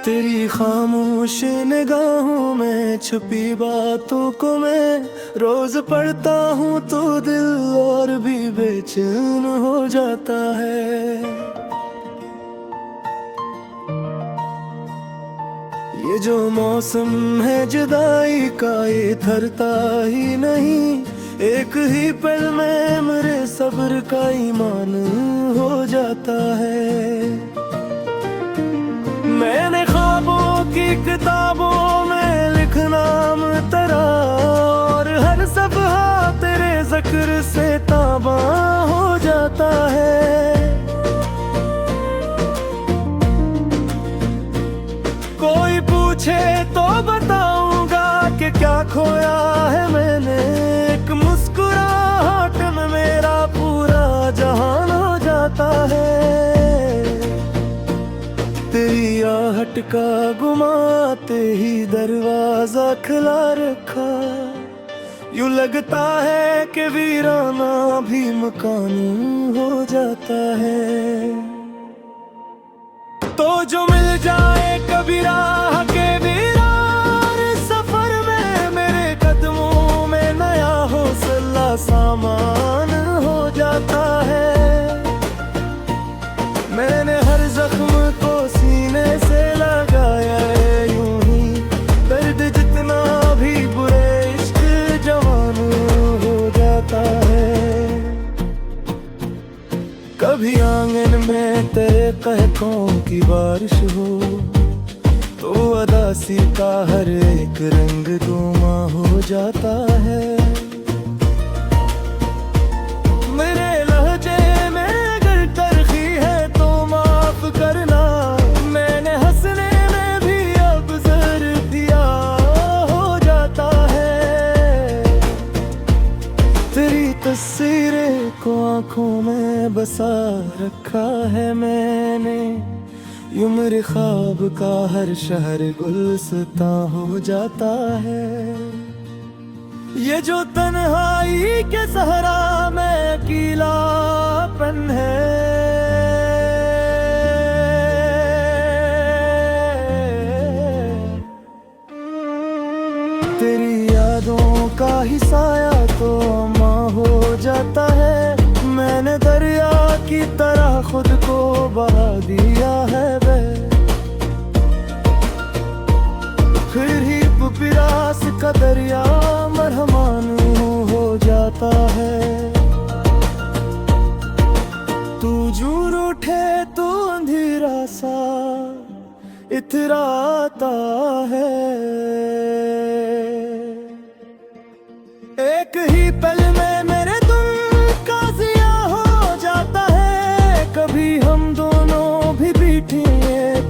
तेरी खामोश निगाहों में छुपी बातों को मैं रोज पढ़ता हूँ तो दिल और भी बेचैन हो जाता है। ये जो मौसम है जुदाई का ये थरता ही नहीं, एक ही पल में मेरे सब्र का ईमान हो जाता है। मैंने ख्वाबों की किताबों में लिखना तेरा और हर सफ़हा तेरे ज़िक्र से ताबा हो जाता है। कोई पूछे तो बताऊंगा कि क्या खोया है मैंने, एक मुस्कुराहट में मेरा पूरा जहान हो जाता है। तेरी आहट का घुमाते ही दरवाजा खुला रखा, यूं लगता है कि वीराना भी मकान हो जाता है। तो जो मिल जाए कभी राह के वीरान सफर में, मेरे कदमों में नया हौसला सामान हो जाता है। मैंने हर जख्म को सीने से लगाया है यूं ही, दर्द जितना भी बुरे इश्क जवान हो जाता है। कभी आंगन में तेरे कहकों की बारिश हो तो अदासी का हर एक रंग धुआं हो जाता है। मेरे लहजे में अगर तलखी है तो माफ करना, मैंने हंसने में भी अब ज़र्दिया हो जाता है। तेरी तस्वीरें को आँखों में बसा रखा है मैंने, यूं मेरे ख्वाब का हर शहर गुलसिता हो जाता है। ये जो तन्हाई के सहरा में अकेलापन है, तेरी यादों का ही साया तो अम्मा हो जाता है। मैंने दरिया की तरह खुद को बहा दिया है फिर ही पिरास का दरिया मरहमान हो जाता है। तू जूर उठे तो अंधेरा सा इतराता है। एक ही पल में मेरे तुम का जिया हो जाता है। कभी हम दोनों भी बैठे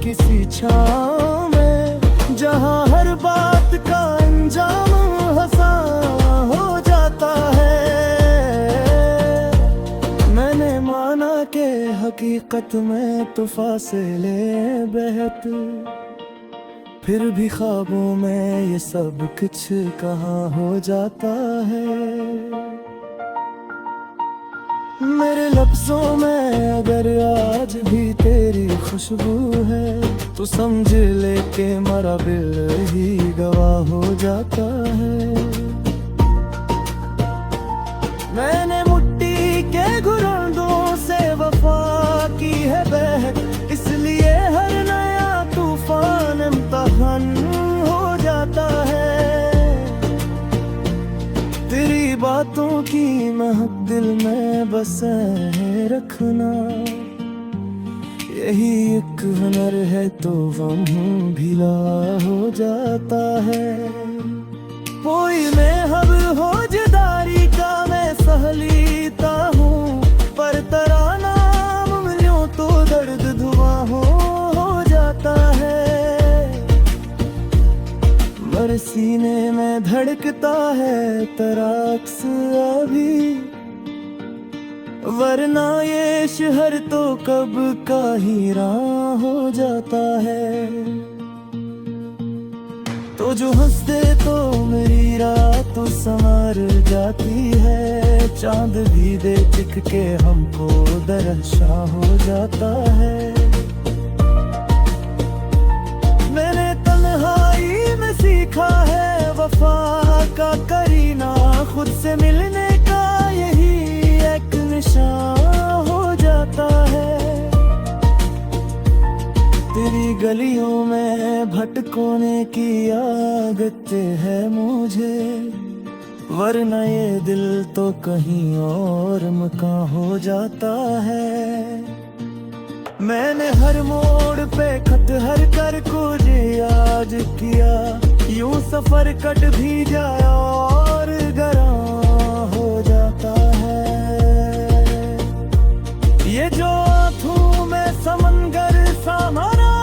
किसी छांव में, जहां हर बात का अंजाम हंसा हो जाता है। मैंने माना कि हकीकत में तो फासले बेहद, फिर भी ख्वाबों में ये सब कुछ कहाँ हो जाता है। मेरे लफ्जों में अगर आज भी तेरी खुशबू है तो समझ ले के मेरा दिल ही गवाह हो जाता है। मैंने मुट्ठी के घुरंदों से वफा की है बहक, इसलिए हर नया तूफान इम्तिहान हो जाता है। तेरी बातों की महक दिल में बसे रखना, यही एक हुनर है तो गम भीला हो जाता है। कोई मैं हब हो जुदाई का मैं सह लेता हूँ, पर तेरा नाम मिलियों तो दर्द धुआं हो जाता है। मेरे सीने में धड़कता है तेरा अक्स अभी, वरना ये शहर तो कब का हीरा हो जाता है। तो जो हंसते तो मेरी रात संवर जाती है, चांद भी देख के हमको दरशा हो जाता है। सीखा है वफा का करीना, खुद से मिलने का यही एक निशान हो जाता है। तेरी गलियों में भटकोने की आदत है मुझे, वरना ये दिल तो कहीं और मकान हो जाता है। मैंने हर मोड़ पे खत हर कर कुछ याद किया, यूं सफर कट भी जाए और गरां हो जाता है। ये जो आंखों में समंदर सा भरा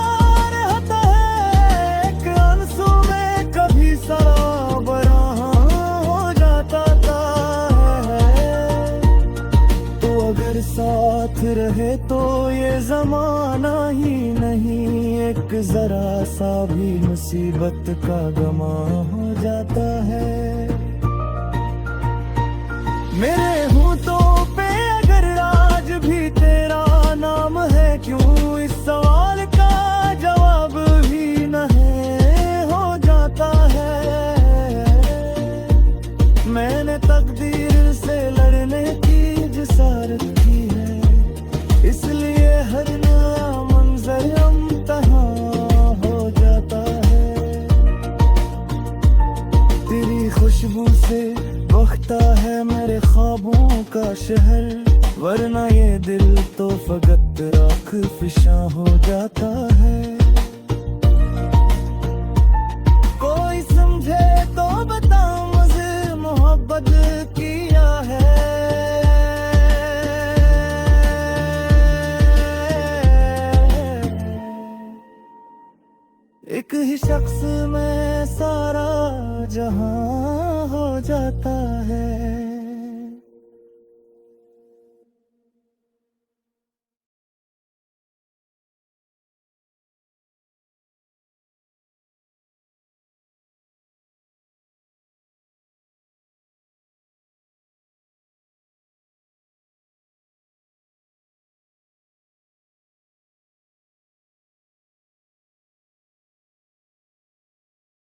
रहता है, एक आंसू में कभी सराबरा हो जाता है। तो अगर साथ रहे तो ये जमाना ही नहीं, एक जरा सा भी मुसीबत का गमा हो जाता है। मेरे होठों पे अगर आज भी तेरा नाम है, क्यों इस सवाल का जवाब भी नहीं हो जाता है। मैंने तकदीर से लड़ने की जिसारत की है, इसलिए हर नया मंजर इम्तिहान हो जाता है। तेरी खुशबू से बखता है मेरे ख्वाबों का शहर, वरना ये दिल तो फकत राख फिशा हो जाता है। कोई समझे तो बता मुझे मोहब्बत किया है। एक ही शख्स में सारा जहां हो जाता है।